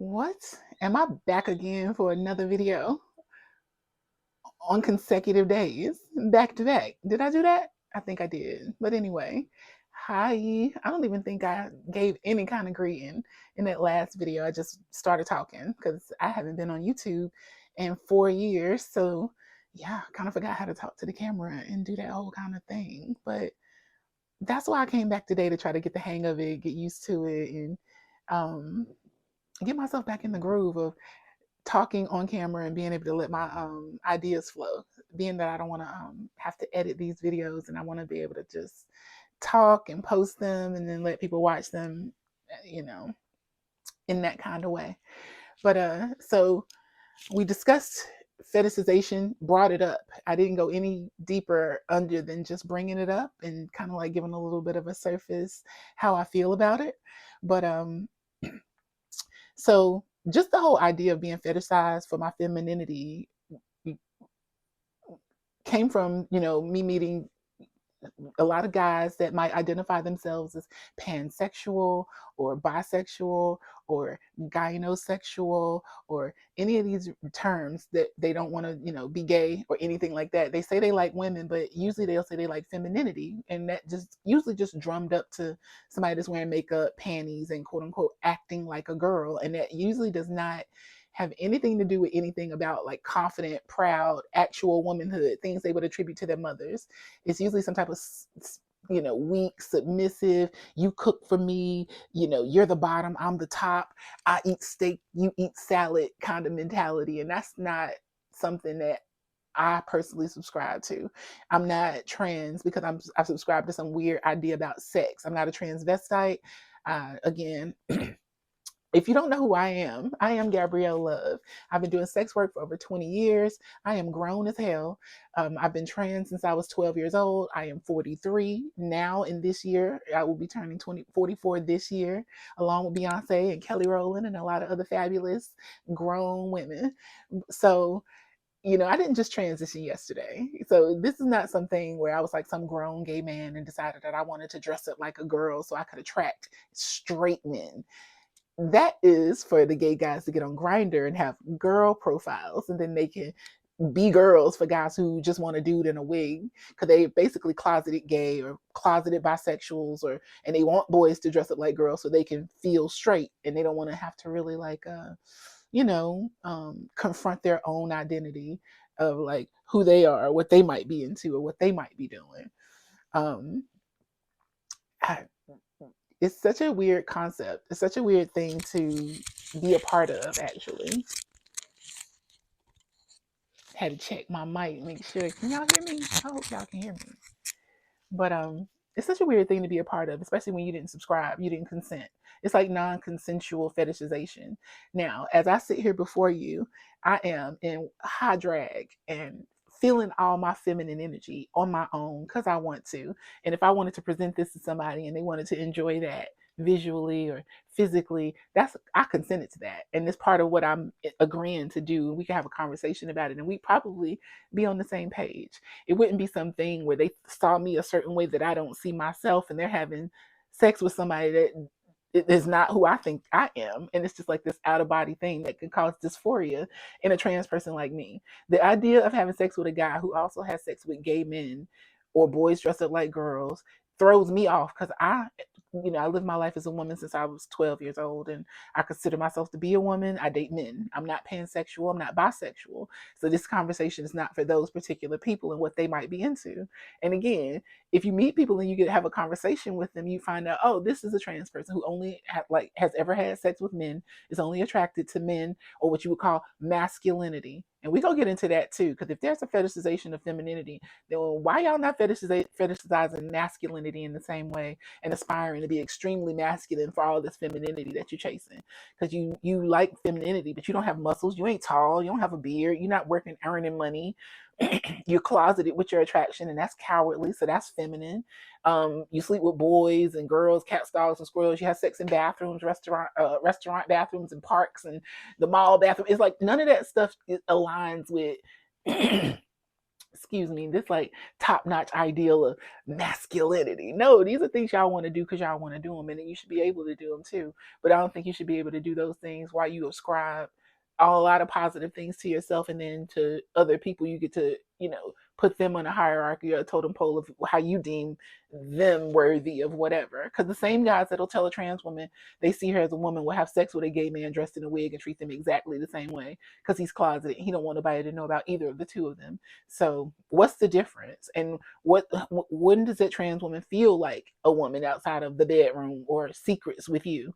What? Am I back again for another video on consecutive days, back to back? Did I do that? I think I did. But anyway, hi. I don't even think I gave any kind of greeting in that last video. I just started talking because I haven't been on YouTube in 4 years. So yeah, I kind of forgot how to talk to the camera and do that whole kind of thing. But that's why I came back today to try to get the hang of it, get used to it, and um, get myself back in the groove of talking on camera and being able to let my ideas flow. Being that I don't want to have to edit these videos, and I want to be able to just talk and post them and then let people watch them, you know, in that kind of way. But so we discussed fetishization, brought it up. I didn't go any deeper under than just bringing it up and kind of like giving a little bit of a surface how I feel about it. But so just the whole idea of being fetishized for my femininity came from, me meeting a lot of guys that might identify themselves as pansexual or bisexual or gynosexual or any of these terms that they don't want to, be gay or anything like that. They say they like women, but usually they'll say they like femininity. And that just usually just drummed up to somebody that's wearing makeup, panties, and quote unquote acting like a girl. And that usually does not have anything to do with anything about like confident, proud, actual womanhood, things they would attribute to their mothers. It's usually some type of weak, submissive, you cook for me, you're the bottom, I'm the top, I eat steak, you eat salad kind of mentality. And that's not something that I personally subscribe to. I'm not trans because I subscribe to some weird idea about sex. I'm not a transvestite. Again, if you don't know who I am Gabrielle Love. I've been doing sex work for over 20 years. I am grown as hell. I've been trans since I was 12 years old. I am 43 now. In this year, I will be turning 44 this year, along with Beyonce and Kelly Rowland and a lot of other fabulous grown women. So, I didn't just transition yesterday. So this is not something where I was like some grown gay man and decided that I wanted to dress up like a girl so I could attract straight men. That is for the gay guys to get on Grindr and have girl profiles, and then they can be girls for guys who just want a dude in a wig because they basically closeted gay or closeted bisexuals, or and they want boys to dress up like girls so they can feel straight, and they don't want to have to really like confront their own identity of like who they are, what they might be into, or what they might be doing. I, it's such a weird concept. It's such a weird thing to be a part of, actually. Had to check my mic, make sure. Can y'all hear me? I hope y'all can hear me. But it's such a weird thing to be a part of, especially when you didn't subscribe, you didn't consent. It's like non-consensual fetishization. Now, as I sit here before you, I am in high drag and feeling all my feminine energy on my own because I want to. And if I wanted to present this to somebody and they wanted to enjoy that visually or physically, I consented to that. And it's part of what I'm agreeing to do. We can have a conversation about it and we probably be on the same page. It wouldn't be something where they saw me a certain way that I don't see myself and they're having sex with somebody that is not who I think I am. And it's just like this out of body thing that can cause dysphoria in a trans person like me. The idea of having sex with a guy who also has sex with gay men or boys dressed up like girls throws me off because I lived my life as a woman since I was 12 years old, and I consider myself to be a woman. I date men. I'm not pansexual. I'm not bisexual. So this conversation is not for those particular people and what they might be into. And again, if you meet people and you get to have a conversation with them, you find out, oh, this is a trans person who only has ever had sex with men, is only attracted to men, or what you would call masculinity. And we gonna get into that too, because if there's a fetishization of femininity, then why y'all not fetishizing masculinity in the same way and aspiring to be extremely masculine for all this femininity that you're chasing? Because you like femininity, but you don't have muscles, you ain't tall, you don't have a beard, you're not working earning money. You're closeted with your attraction, and that's cowardly, so that's feminine. You sleep with boys and girls, cats, dogs, and squirrels. You have sex in bathrooms, restaurant bathrooms, and parks, and the mall bathroom. It's like none of that stuff aligns with this like top-notch ideal of masculinity. No, these are things y'all want to do because y'all want to do them, and then you should be able to do them too. But I don't think you should be able to do those things while you ascribe a lot of positive things to yourself, and then to other people you get to, put them on a hierarchy or a totem pole of how you deem them worthy of whatever. Because the same guys that'll tell a trans woman they see her as a woman will have sex with a gay man dressed in a wig and treat them exactly the same way because he's closeted. He don't want nobody to know about either of the two of them. So what's the difference? And when does that trans woman feel like a woman outside of the bedroom or secrets with you?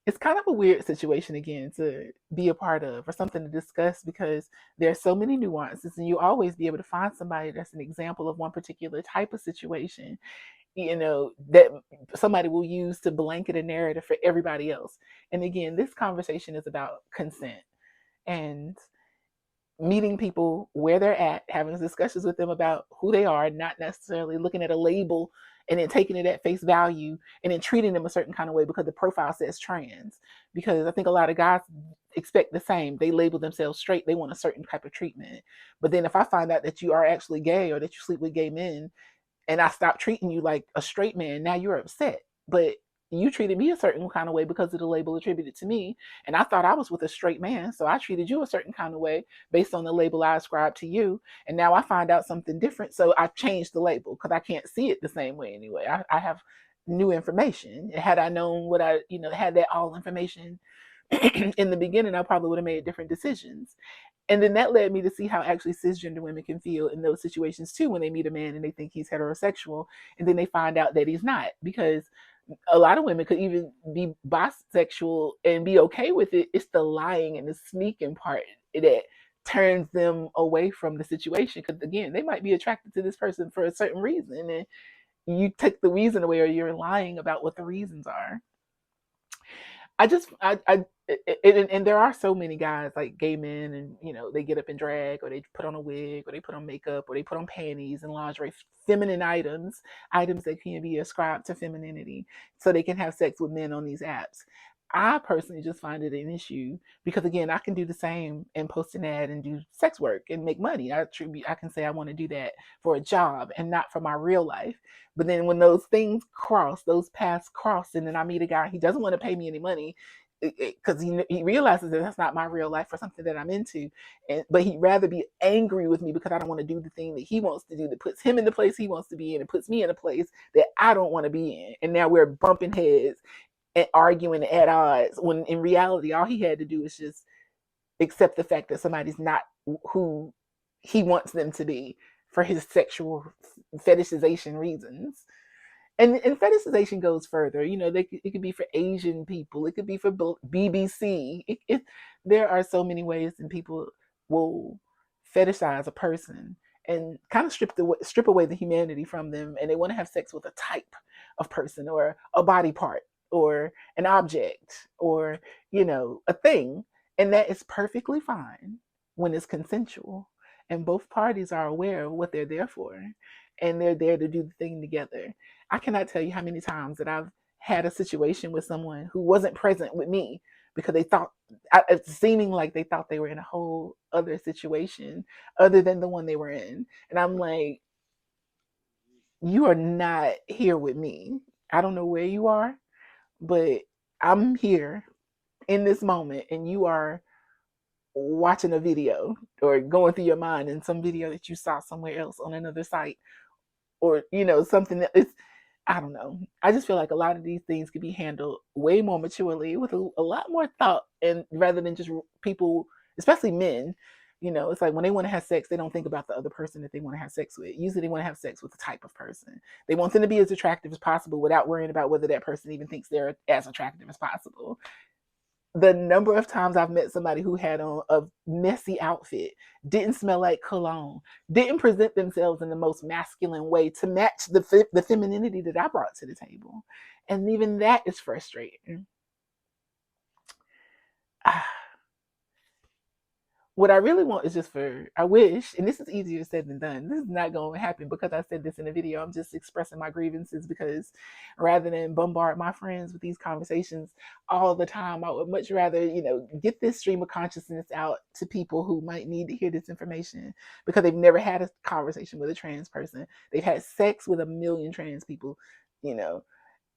It's kind of a weird situation again to be a part of or something to discuss, because there's so many nuances, and you always be able to find somebody that's an example of one particular type of situation, that somebody will use to blanket a narrative for everybody else. And again, this conversation is about consent and meeting people where they're at, having discussions with them about who they are, not necessarily looking at a label and then taking it at face value and then treating them a certain kind of way because the profile says trans. Because I think a lot of guys expect the same. They label themselves straight. They want a certain type of treatment. But then if I find out that you are actually gay or that you sleep with gay men, and I stop treating you like a straight man, now you're upset. But you treated me a certain kind of way because of the label attributed to me. And I thought I was with a straight man. So I treated you a certain kind of way based on the label I ascribed to you. And now I find out something different. So I changed the label because I can't see it the same way anyway. I have new information. Had I known what had that all information in the beginning, I probably would have made different decisions. And then that led me to see how actually cisgender women can feel in those situations too, when they meet a man and they think he's heterosexual, and then they find out that he's not. Because a lot of women could even be bisexual and be okay with it. It's the lying and the sneaking part that turns them away from the situation. Because again, they might be attracted to this person for a certain reason, and you take the reason away, or you're lying about what the reasons are. And there are so many guys like gay men, and they get up in drag, or they put on a wig, or they put on makeup, or they put on panties and lingerie, feminine items that can be ascribed to femininity, so they can have sex with men on these apps. I personally just find it an issue because, again, I can do the same and post an ad and do sex work and make money. I can say I want to do that for a job and not for my real life. But then when those things cross, those paths cross, and then I meet a guy, he doesn't want to pay me any money because he realizes that that's not my real life or something that I'm into. But he'd rather be angry with me because I don't want to do the thing that he wants to do, that puts him in the place he wants to be in and puts me in a place that I don't want to be in. And now we're bumping heads and arguing at odds, when in reality all he had to do is just accept the fact that somebody's not who he wants them to be for his sexual fetishization reasons. And fetishization goes further. It could be for Asian people. It could be for BBC. There are so many ways that people will fetishize a person and kind of strip away the humanity from them, and they want to have sex with a type of person or a body part or an object or a thing. And that is perfectly fine when it's consensual and both parties are aware of what they're there for, and they're there to do the thing together. I cannot tell you how many times that I've had a situation with someone who wasn't present with me because they thought, it's seeming like they thought they were in a whole other situation other than the one they were in. And I'm like, you are not here with me. I don't know where you are, but I'm here in this moment, and you are watching a video or going through your mind in some video that you saw somewhere else on another site, or something that is, I don't know. I just feel like a lot of these things could be handled way more maturely with a lot more thought, and rather than just people, especially men. It's like when they want to have sex, they don't think about the other person that they want to have sex with. Usually they want to have sex with the type of person. They want them to be as attractive as possible without worrying about whether that person even thinks they're as attractive as possible. The number of times I've met somebody who had on a messy outfit, didn't smell like cologne, didn't present themselves in the most masculine way to match the femininity that I brought to the table. And even that is frustrating. what I really want is just for, I wish, and this is easier said than done. This is not going to happen because I said this in a video. I'm just expressing my grievances because rather than bombard my friends with these conversations all the time, I would much rather, get this stream of consciousness out to people who might need to hear this information because they've never had a conversation with a trans person. They've had sex with a million trans people, you know,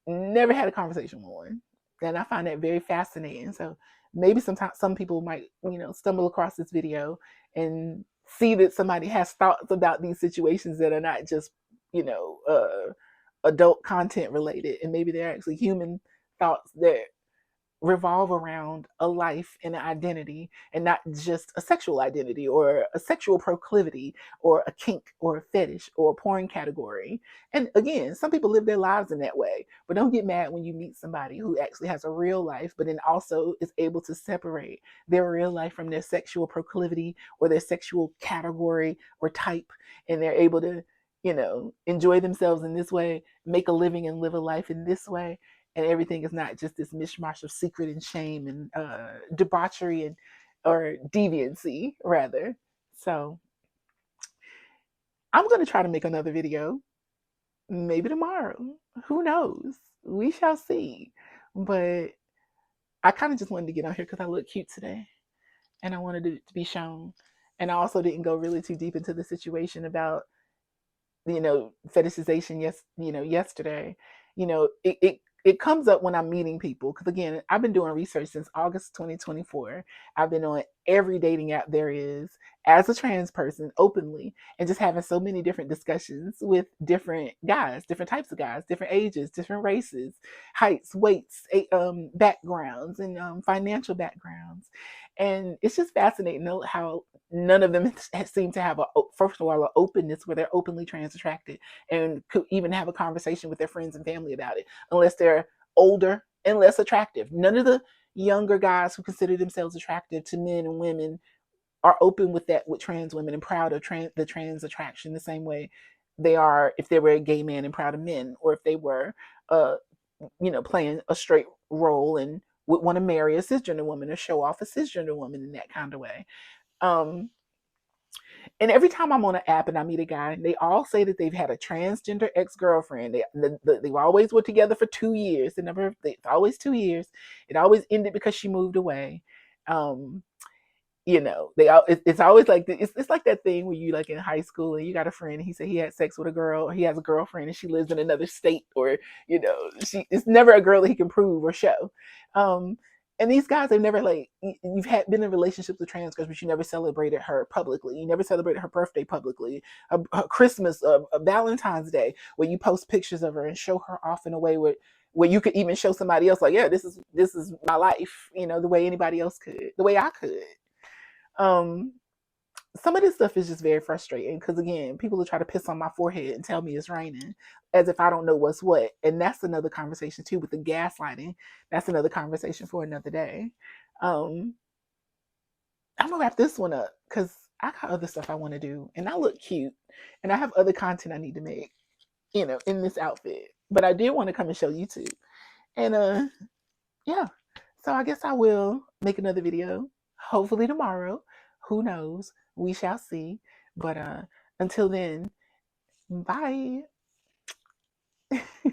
never had a conversation with one. And I find that very fascinating. So maybe sometimes some people might, stumble across this video and see that somebody has thoughts about these situations that are not just, adult content related. And maybe they're actually human thoughts that revolve around a life and an identity and not just a sexual identity or a sexual proclivity or a kink or a fetish or a porn category. And again, some people live their lives in that way, but don't get mad when you meet somebody who actually has a real life, but then also is able to separate their real life from their sexual proclivity or their sexual category or type. And they're able to, enjoy themselves in this way, make a living and live a life in this way, and everything is not just this mishmash of secret and shame and debauchery and or deviancy rather. So I'm going to try to make another video, maybe tomorrow. Who knows? We shall see. But I kind of just wanted to get on here because I look cute today and I wanted it to be shown. And I also didn't go really too deep into the situation about fetishization. Yesterday, it comes up when I'm meeting people because again, I've been doing research since August 2024. I've been on every dating app there is as a trans person openly, and just having so many different discussions with different guys, different types of guys, different ages, different races, heights, weights, backgrounds, and financial backgrounds. And it's just fascinating how none of them seem to have first of all, an openness where they're openly trans attracted and could even have a conversation with their friends and family about it, unless they're older and less attractive. None of the younger guys who consider themselves attractive to men and women are open with that with trans women and proud of the trans attraction the same way they are if they were a gay man and proud of men, or if they were uh playing a straight role and would want to marry a cisgender woman or show off a cisgender woman in that kind of way. um and every time I'm on an app and I meet a guy, they all say that they've had a transgender ex-girlfriend. They always were together for 2 years. It's always 2 years. It always ended because she moved away. Um, it's always like it's like that thing where you like in high school and you got a friend and he said he had sex with a girl, or he has a girlfriend and she lives in another state, or it's never a girl that he can prove or show. um and these guys have never, like, you've been in relationships with trans girls, but you never celebrated her publicly. You never celebrated her birthday publicly, a Christmas, a Valentine's Day, where you post pictures of her and show her off in a way where you could even show somebody else, like, yeah, this is my life, the way anybody else could, the way I could. um some of this stuff is just very frustrating because again, people will try to piss on my forehead and tell me it's raining as if I don't know what's what. And that's another conversation too with the gaslighting. That's another conversation for another day. um I'm gonna wrap this one up because I got other stuff I want to do and I look cute and I have other content I need to make, in this outfit. But I did want to come and show you too. And yeah. So I guess I will make another video, hopefully tomorrow. Who knows? We shall see. But until then, bye.